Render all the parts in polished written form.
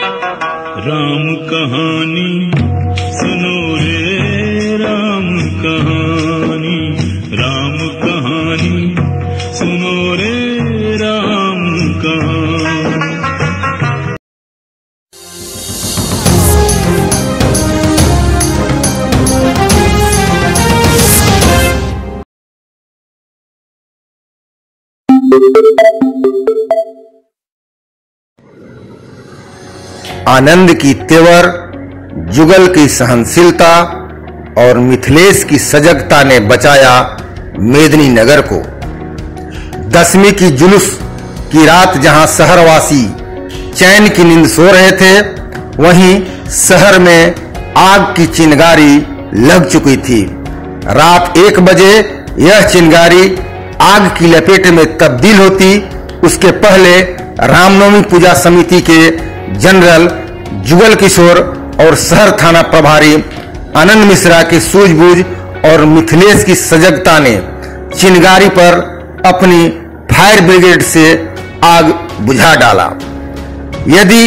राम कहानी सुनो रे राम कहानी, राम कहानी सुनो रे राम कहानी। आनंद की तेवर, जुगल की सहनशीलता और मिथिलेश की सजगता ने बचाया मेदिनी नगर को। दसवीं की जुलूस की रात जहां शहरवासी चैन की नींद सो रहे थे, वहीं शहर में आग की चिंगारी लग चुकी थी। रात 1 बजे यह चिंगारी आग की लपेट में तब्दील होती, उसके पहले रामनवमी पूजा समिति के जनरल जुगल किशोर और शहर थाना प्रभारी आनंद मिश्रा की सूझबूझ और मिथिलेश की सजगता ने चिंगारी पर अपनी फायर ब्रिगेड से आग बुझा डाला। यदि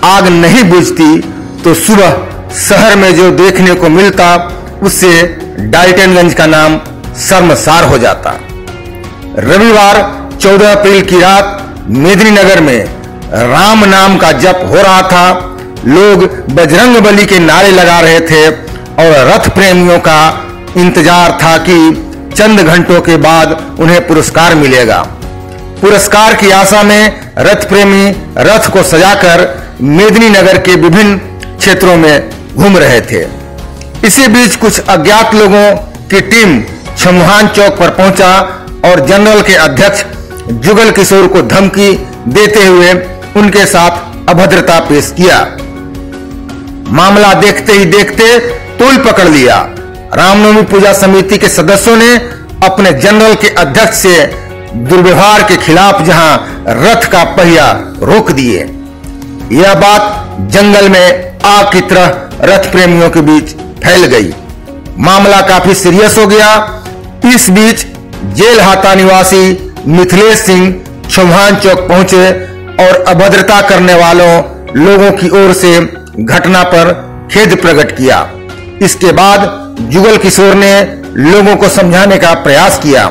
आग नहीं बुझती तो सुबह शहर में जो देखने को मिलता उससे डाल्टनगंज का नाम शर्मसार हो जाता। रविवार 14 अप्रैल की रात मेदिनी नगर में राम नाम का जप हो रहा था। लोग बजरंगबली के नारे लगा रहे थे और रथ प्रेमियों का इंतजार था कि चंद घंटों के बाद उन्हें पुरस्कार मिलेगा। पुरस्कार की आशा में रथ प्रेमी रथ को सजाकर मेदिनी नगर के विभिन्न क्षेत्रों में घूम रहे थे। इसी बीच कुछ अज्ञात लोगों की टीम छमुहान चौक पर पहुंचा और जनरल के अध्यक्ष जुगल किशोर को धमकी देते हुए उनके साथ अभद्रता पेश किया। मामला देखते ही देखते तूल पकड़ लिया। रामनवमी पूजा समिति के सदस्यों ने अपने जनरल के अध्यक्ष से दुर्व्यवहार के खिलाफ जहां रथ का पहिया रोक दिए। यह बात जंगल में आग की तरह रथ प्रेमियों के बीच फैल गई। मामला काफी सीरियस हो गया। इस बीच जेल हाता निवासी मिथिलेश सिंह छमुहान चौक पहुंचे और अभद्रता करने वालों लोगों की ओर से घटना पर खेद प्रकट किया। इसके बाद जुगल किशोर ने लोगों को समझाने का प्रयास किया।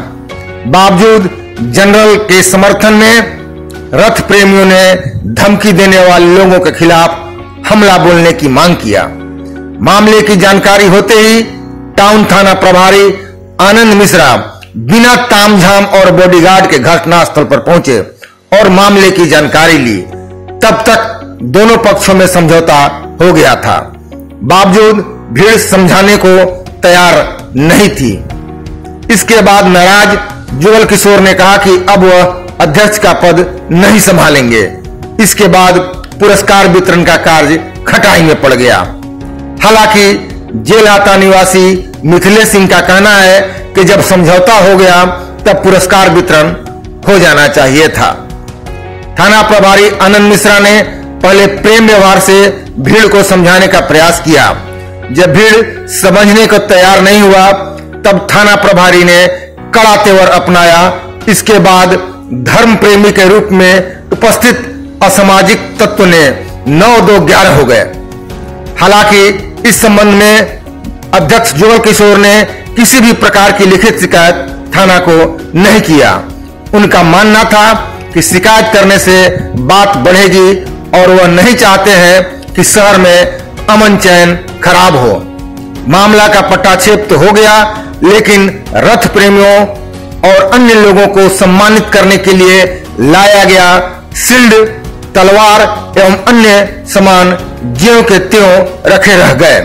बावजूद जनरल के समर्थन में रथ प्रेमियों ने धमकी देने वाले लोगों के खिलाफ हमला बोलने की मांग किया। मामले की जानकारी होते ही टाउन थाना प्रभारी आनंद मिश्रा बिना तामझाम और बॉडीगार्ड के घटनास्थल पर पहुंचे और मामले की जानकारी ली। तब तक दोनों पक्षों में समझौता हो गया था। बावजूद भीड़ समझाने को तैयार नहीं थी। इसके बाद नाराज जुगल किशोर ने कहा कि अब वह अध्यक्ष का पद नहीं संभालेंगे। इसके बाद पुरस्कार वितरण का कार्य खटाई में पड़ गया। हालांकि जेल हाता निवासी मिथिलेश सिंह का कहना है कि जब समझौता हो गया तब पुरस्कार वितरण हो जाना चाहिए था। थाना प्रभारी आनंद मिश्रा ने पहले प्रेम व्यवहार से भीड़ को समझाने का प्रयास किया। जब भीड़ समझने को तैयार नहीं हुआ तब थाना प्रभारी ने कड़ा तेवर अपनाया। इसके बाद धर्म प्रेमी के रूप में उपस्थित असामाजिक तत्व ने 9-2-11 हो गए। हालांकि इस संबंध में अध्यक्ष जुगल किशोर ने किसी भी प्रकार की लिखित शिकायत थाना को नहीं किया। उनका मानना था कि शिकायत करने से बात बढ़ेगी और वह नहीं चाहते हैं कि शहर में अमन चैन खराब हो। मामला का पटाक्षेप तो हो गया, लेकिन रथ प्रेमियों और अन्य लोगों को सम्मानित करने के लिए लाया गया शील्ड, तलवार एवं अन्य सामान ज्यों के त्यों रखे रह गए।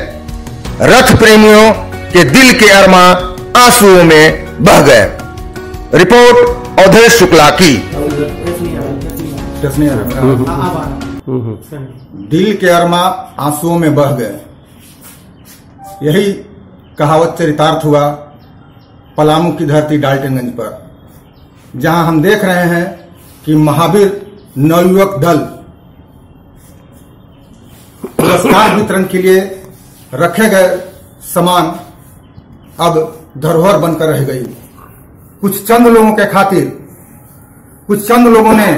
रथ प्रेमियों के दिल के अरमा आंसुओं में बह गए। रिपोर्ट अवधेश शुक्ला की। दिल के अरमा आंसुओं में बह गए, यही कहावत चरितार्थ हुआ पलामू की धरती डाल्टनगंज पर, जहां हम देख रहे हैं कि महावीर नवयुवक दल पुरस्कार वितरण के लिए रखे गए सामान अब धरोहर बनकर रह गई। कुछ चंद लोगों के खातिर कुछ चंद लोगों ने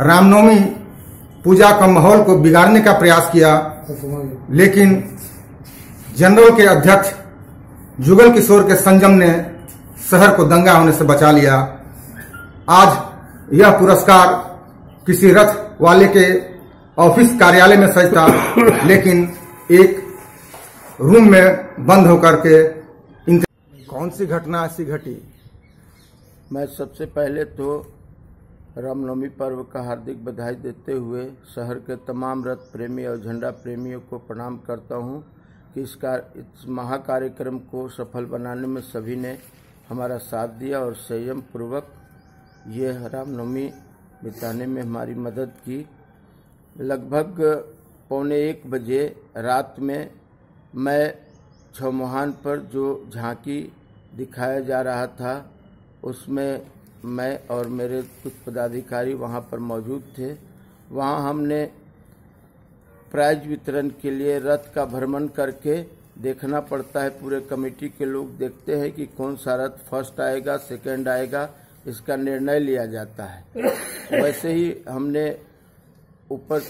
रामनवमी पूजा का माहौल को बिगाड़ने का प्रयास किया, लेकिन जनरल के अध्यक्ष जुगल किशोर के संयम ने शहर को दंगा होने से बचा लिया। आज यह पुरस्कार किसी रथ वाले के ऑफिस कार्यालय में सजता, लेकिन एक रूम में बंद होकर के कौन सी घटना ऐसी घटी? मैं सबसे पहले तो रामनवमी पर्व का हार्दिक बधाई देते हुए शहर के तमाम रथ प्रेमी और झंडा प्रेमियों को प्रणाम करता हूं कि इस महाकार्यक्रम को सफल बनाने में सभी ने हमारा साथ दिया और संयम पूर्वक ये रामनवमी बिताने में हमारी मदद की। लगभग 12:45 बजे रात में मैं छौमुहान पर जो झांकी दिखाया जा रहा था उसमें मैं और मेरे कुछ पदाधिकारी वहां पर मौजूद थे। वहां हमने प्राइज वितरण के लिए रथ का भ्रमण करके देखना पड़ता है, पूरे कमेटी के लोग देखते हैं कि कौन सा रथ फर्स्ट आएगा सेकंड आएगा, इसका निर्णय लिया जाता है। वैसे ही हमने ऊपर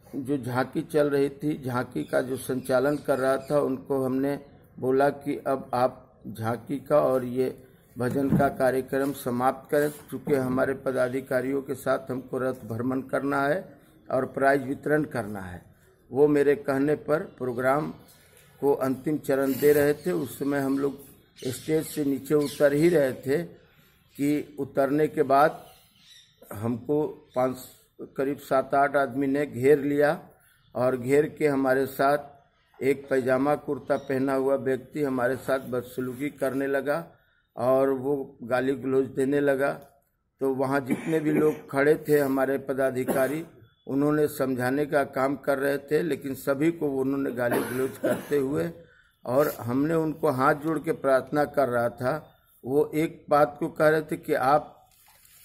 जो झांकी चल रही थी, झांकी का जो संचालन कर रहा था उनको हमने बोला कि अब आप झांकी का और ये भजन का कार्यक्रम समाप्त करें, चूँकि हमारे पदाधिकारियों के साथ हमको रथ भ्रमण करना है और प्राइज वितरण करना है। वो मेरे कहने पर प्रोग्राम को अंतिम चरण दे रहे थे। उस समय हम लोग स्टेज से नीचे उतर ही रहे थे कि उतरने के बाद हमको करीब 7-8 आदमी ने घेर लिया और घेर के हमारे साथ एक पैजामा कुर्ता पहना हुआ व्यक्ति हमारे साथ बदसलूकी करने लगा और वो गाली गलौज देने लगा। तो वहाँ जितने भी लोग खड़े थे हमारे पदाधिकारी, उन्होंने समझाने का काम कर रहे थे, लेकिन सभी को उन्होंने गाली गलौज करते हुए, और हमने उनको हाथ जोड़ के प्रार्थना कर रहा था। वो एक बात को कह रहे थे कि आप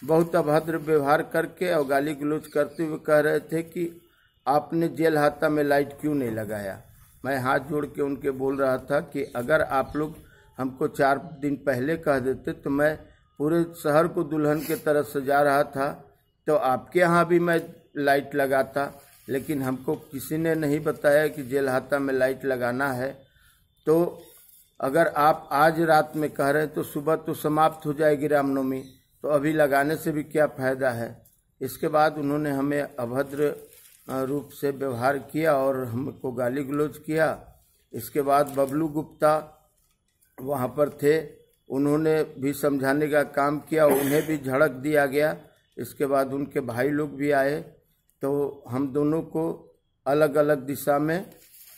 बहुत अभद्र व्यवहार करके और गाली गलौज करते हुए कह रहे थे कि आपने जेल हाता में लाइट क्यों नहीं लगाया। मैं हाथ जोड़ के उनके बोल रहा था कि अगर आप लोग हमको 4 दिन पहले कह देते तो मैं पूरे शहर को दुल्हन के तरह सजा रहा था, तो आपके यहाँ भी मैं लाइट लगाता, लेकिन हमको किसी ने नहीं बताया कि जेल हाता में लाइट लगाना है। तो अगर आप आज रात में कह रहे हैं तो सुबह तो समाप्त हो जाएगी रामनवमी, तो अभी लगाने से भी क्या फ़ायदा है। इसके बाद उन्होंने हमें अभद्र रूप से व्यवहार किया और हमको गाली गलौज किया। इसके बाद बबलू गुप्ता वहाँ पर थे, उन्होंने भी समझाने का काम किया, उन्हें भी झड़क दिया गया। इसके बाद उनके भाई लोग भी आए, तो हम दोनों को अलग अलग दिशा में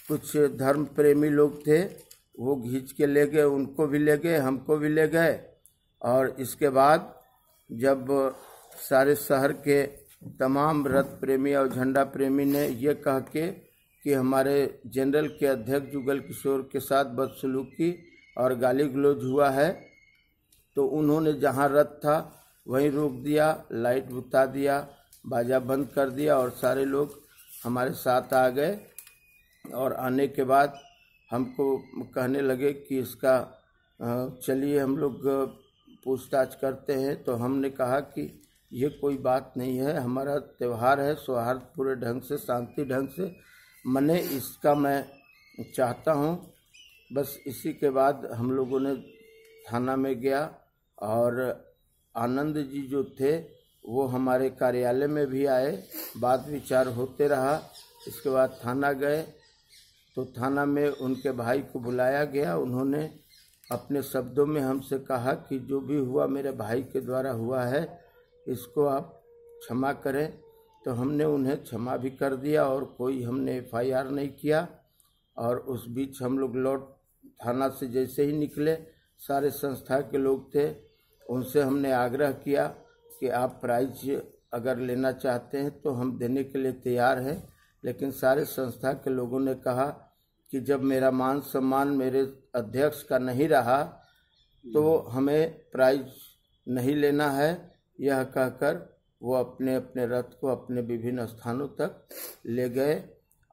कुछ धर्म प्रेमी लोग थे, वो खींच के ले गए, उनको भी ले गए, हमको भी ले गए। और इसके बाद जब सारे शहर के तमाम रथ प्रेमी और झंडा प्रेमी ने ये कह के कि हमारे जनरल के अध्यक्ष जुगल किशोर के साथ बदसलूकी और गाली गलौज हुआ है, तो उन्होंने जहाँ रथ था वहीं रोक दिया, लाइट बुता दिया, बाजा बंद कर दिया और सारे लोग हमारे साथ आ गए। और आने के बाद हमको कहने लगे कि इसका चलिए हम लोग पूछताछ करते हैं। तो हमने कहा कि ये कोई बात नहीं है, हमारा त्यौहार है, सौहार्दपूर्ण ढंग से, शांति ढंग से मने, इसका मैं चाहता हूँ। बस इसी के बाद हम लोगों ने थाना में गया और आनंद जी जो थे वो हमारे कार्यालय में भी आए, बात विचार होते रहा। इसके बाद थाना गए तो थाना में उनके भाई को बुलाया गया। उन्होंने अपने शब्दों में हमसे कहा कि जो भी हुआ मेरे भाई के द्वारा हुआ है, इसको आप क्षमा करें। तो हमने उन्हें क्षमा भी कर दिया और कोई हमने FIR नहीं किया। और उस बीच हम लोग लौट थाना से जैसे ही निकले, सारे संस्था के लोग थे, उनसे हमने आग्रह किया कि आप प्राइज अगर लेना चाहते हैं तो हम देने के लिए तैयार हैं। लेकिन सारे संस्था के लोगों ने कहा कि जब मेरा मान सम्मान मेरे अध्यक्ष का नहीं रहा तो हमें प्राइज नहीं लेना है। यह कहकर वो अपने अपने रथ को अपने विभिन्न स्थानों तक ले गए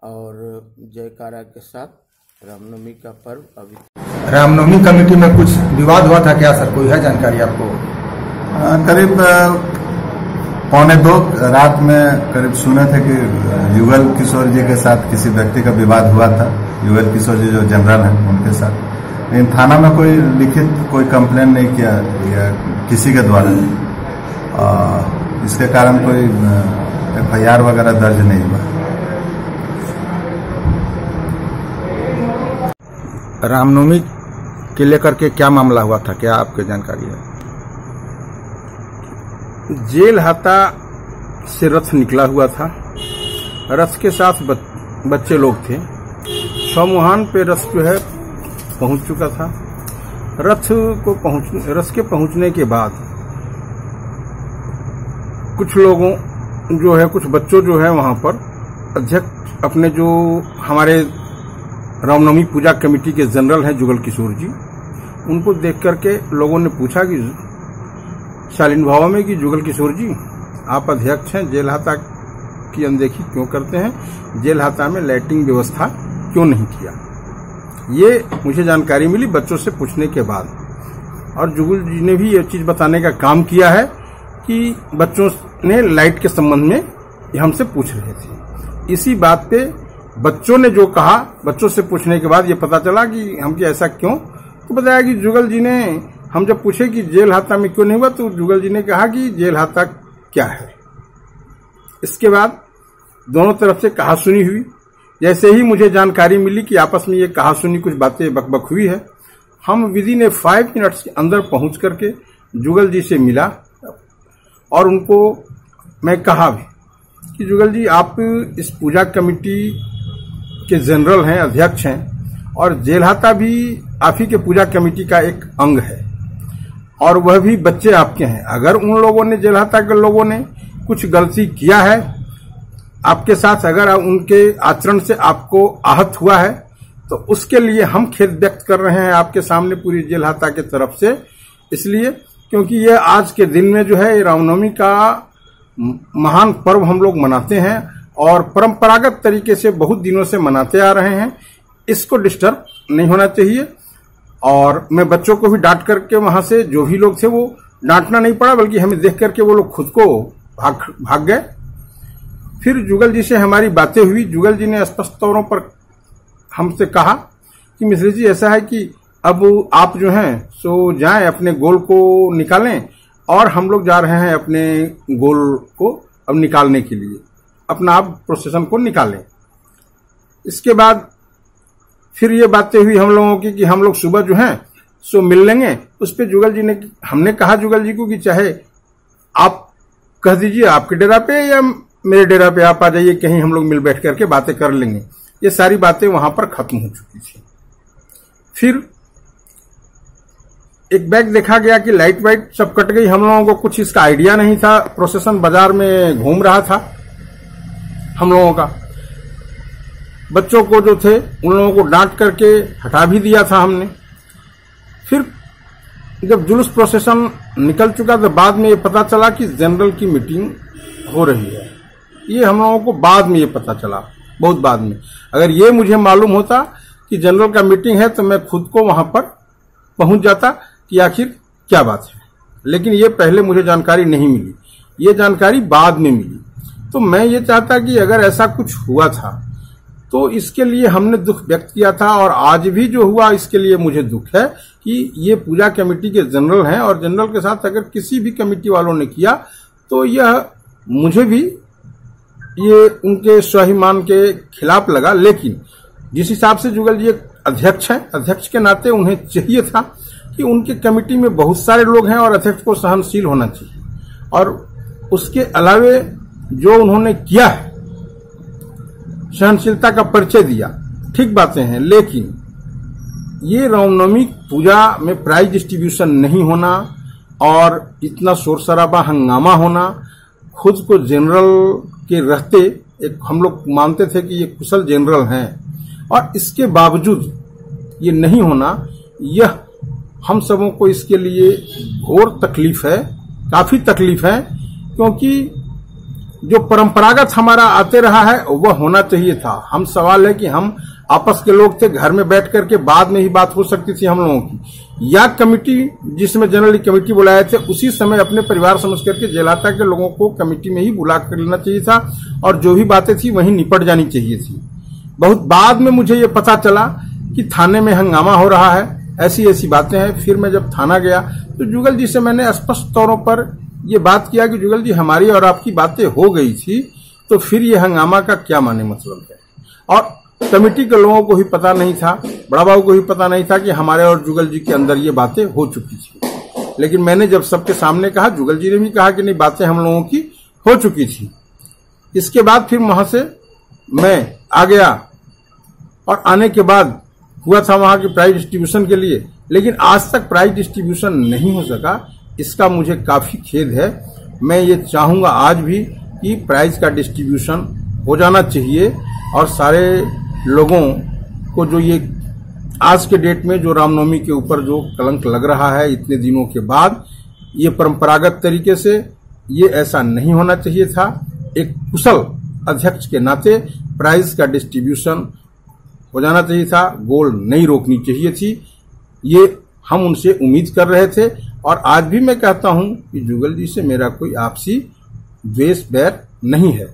और जयकारा के साथ रामनवमी का पर्व अभी। रामनवमी कमेटी में कुछ विवाद हुआ था क्या सर, कोई है जानकारी आपको? करीब 2:45 रात में करीब सुने थे कि युगल किशोर जी के साथ किसी व्यक्ति का विवाद हुआ था। युगल किशोर जी जो जनरल हैं उनके साथ, लेकिन थाना में कोई लिखित कोई कंप्लेन नहीं किया या किसी के द्वारा, इसके कारण कोई FIR वगैरह दर्ज नहीं हुआ। रामनवमी के लेकर के क्या मामला हुआ था, क्या आपको जानकारी है? जेल हाता से रथ निकला हुआ था। रथ के साथ बच्चे लोग थे। समुहान पे रथ जो है पहुंच चुका था। रथ के पहुंचने के बाद कुछ लोगों जो है, कुछ बच्चों जो है वहां पर अध्यक्ष अपने जो हमारे रामनवमी पूजा कमेटी के जनरल हैं जुगल किशोर जी, उनको देख करके लोगों ने पूछा कि शालीन भाव में कि जुगल किशोर जी आप अध्यक्ष हैं, जेल हाता की अनदेखी क्यों करते हैं, जेल हाता में लाइटिंग व्यवस्था क्यों नहीं किया। ये मुझे जानकारी मिली बच्चों से पूछने के बाद, और जुगल जी ने भी ये चीज बताने का काम किया है कि बच्चों ने लाइट के संबंध में हमसे पूछ रहे थे। इसी बात पे बच्चों ने जो कहा, बच्चों से पूछने के बाद ये पता चला कि हमके ऐसा क्यों, तो बताया कि जुगल जी ने, हम जब पूछे कि जेल हाता में क्यों नहीं हुआ, तो जुगल जी ने कहा कि जेल हाता क्या है। इसके बाद दोनों तरफ से कहा सुनी हुई। जैसे ही मुझे जानकारी मिली कि आपस में ये कहा सुनी कुछ बातें बकबक हुई है, हम विदिन 5 मिनट्स के अंदर पहुंच करके जुगल जी से मिला और उनको मैं कहा भी कि जुगल जी आप इस पूजा कमेटी के जनरल हैं, अध्यक्ष हैं, और जेल हाता भी आप ही के पूजा कमेटी का एक अंग है, और वह भी बच्चे आपके हैं। अगर उन लोगों ने, जेल हाता के लोगों ने कुछ गलती किया है आपके साथ, अगर उनके आचरण से आपको आहत हुआ है, तो उसके लिए हम खेद व्यक्त कर रहे हैं आपके सामने पूरी जेल हाता के तरफ से। इसलिए क्योंकि यह आज के दिन में जो है रामनवमी का महान पर्व हम लोग मनाते हैं और परंपरागत तरीके से बहुत दिनों से मनाते आ रहे हैं, इसको डिस्टर्ब नहीं होना चाहिए। और मैं बच्चों को भी डांट करके वहां से, जो भी लोग थे वो डांटना नहीं पड़ा, बल्कि हमें देख करके वो लोग खुद को भाग गए। फिर जुगल जी से हमारी बातें हुई। जुगल जी ने स्पष्ट तौरों पर हमसे कहा कि मिश्र जी ऐसा है कि अब आप जो हैं सो जाएं, अपने गोल को निकालें, और हम लोग जा रहे हैं अपने गोल को अब निकालने के लिए, अपना आप प्रोसेशन को निकालें। इसके बाद फिर ये बातें हुई हम लोगों की कि हम लोग सुबह जो हैं सो मिल लेंगे। उस पर जुगल जी ने, हमने कहा जुगल जी को कि चाहे आप कह दीजिए आपके डेरा पे या मेरे डेरा पे आप आ जाइए, कहीं हम लोग मिल बैठ करके बातें कर लेंगे। ये सारी बातें वहां पर खत्म हो चुकी थी। फिर एक बैग देखा गया कि लाइट वाइट सब कट गई। हम लोगों को कुछ इसका आइडिया नहीं था। प्रोसेशन बाजार में घूम रहा था हम लोगों का। बच्चों को जो थे उन लोगों को डांट करके हटा भी दिया था हमने। फिर जब जुलूस प्रोसेशन निकल चुका तो बाद में ये पता चला कि जनरल की मीटिंग हो रही है। ये हम लोगों को बाद में ये पता चला, बहुत बाद में। अगर ये मुझे मालूम होता कि जनरल का मीटिंग है तो मैं खुद को वहां पर पहुंच जाता कि आखिर क्या बात है, लेकिन ये पहले मुझे जानकारी नहीं मिली, ये जानकारी बाद में मिली। तो मैं ये चाहता कि अगर ऐसा कुछ हुआ था तो इसके लिए हमने दुख व्यक्त किया था, और आज भी जो हुआ इसके लिए मुझे दुख है कि ये पूजा कमेटी के जनरल हैं, और जनरल के साथ अगर किसी भी कमेटी वालों ने किया तो यह मुझे भी ये उनके स्वाभिमान के खिलाफ लगा। लेकिन जिस हिसाब से जुगल जी एक अध्यक्ष हैं, अध्यक्ष के नाते उन्हें चाहिए था कि उनके कमेटी में बहुत सारे लोग हैं और अध्यक्ष को सहनशील होना चाहिए, और उसके अलावे जो उन्होंने किया है, सहनशीलता का परिचय दिया, ठीक बातें हैं। लेकिन ये रामनवमी पूजा में प्राइज डिस्ट्रीब्यूशन नहीं होना और इतना शोर शराबा हंगामा होना, खुद को जनरल के रहते एक हम लोग मानते थे कि ये कुशल जनरल हैं, और इसके बावजूद ये नहीं होना, यह हम सबों को इसके लिए घोर तकलीफ है, काफी तकलीफ है। क्योंकि जो परंपरागत हमारा आते रहा है वह होना चाहिए था। हम सवाल है कि हम आपस के लोग थे, घर में बैठ करके बाद में ही बात हो सकती थी हम लोगों की, या कमेटी जिसमें जनरली कमेटी बुलाए थे उसी समय अपने परिवार समझ करके जेलाता के लोगों को कमेटी में ही बुला कर लेना चाहिए था और जो भी बातें थी वहीं निपट जानी चाहिए थी। बहुत बाद में मुझे ये पता चला कि थाने में हंगामा हो रहा है, ऐसी ऐसी बातें हैं। फिर मैं जब थाना गया तो जुगल जी से मैंने स्पष्ट तौरों पर ये बात किया कि जुगल जी हमारी और आपकी बातें हो गई थी, तो फिर ये हंगामा का क्या माने मतलब है। और कमेटी के लोगों को भी पता नहीं था, बड़ा बाबू को भी पता नहीं था कि हमारे और जुगल जी के अंदर ये बातें हो चुकी थी। लेकिन मैंने जब सबके सामने कहा, जुगल जी ने भी कहा कि नहीं बातें हम लोगों की हो चुकी थी। इसके बाद फिर वहां से मैं आ गया और आने के बाद हुआ था वहां की प्राइज डिस्ट्रीब्यूशन के लिए, लेकिन आज तक प्राइज डिस्ट्रीब्यूशन नहीं हो सका। इसका मुझे काफी खेद है। मैं ये चाहूंगा आज भी कि प्राइज का डिस्ट्रीब्यूशन हो जाना चाहिए और सारे लोगों को जो ये आज के डेट में जो रामनवमी के ऊपर जो कलंक लग रहा है इतने दिनों के बाद, ये परंपरागत तरीके से ये ऐसा नहीं होना चाहिए था। एक कुशल अध्यक्ष के नाते प्राइज का डिस्ट्रीब्यूशन हो जाना चाहिए था, गोल नहीं रोकनी चाहिए थी। ये हम उनसे उम्मीद कर रहे थे और आज भी मैं कहता हूं कि जुगल जी से मेरा कोई आपसी द्वेष बैर नहीं है।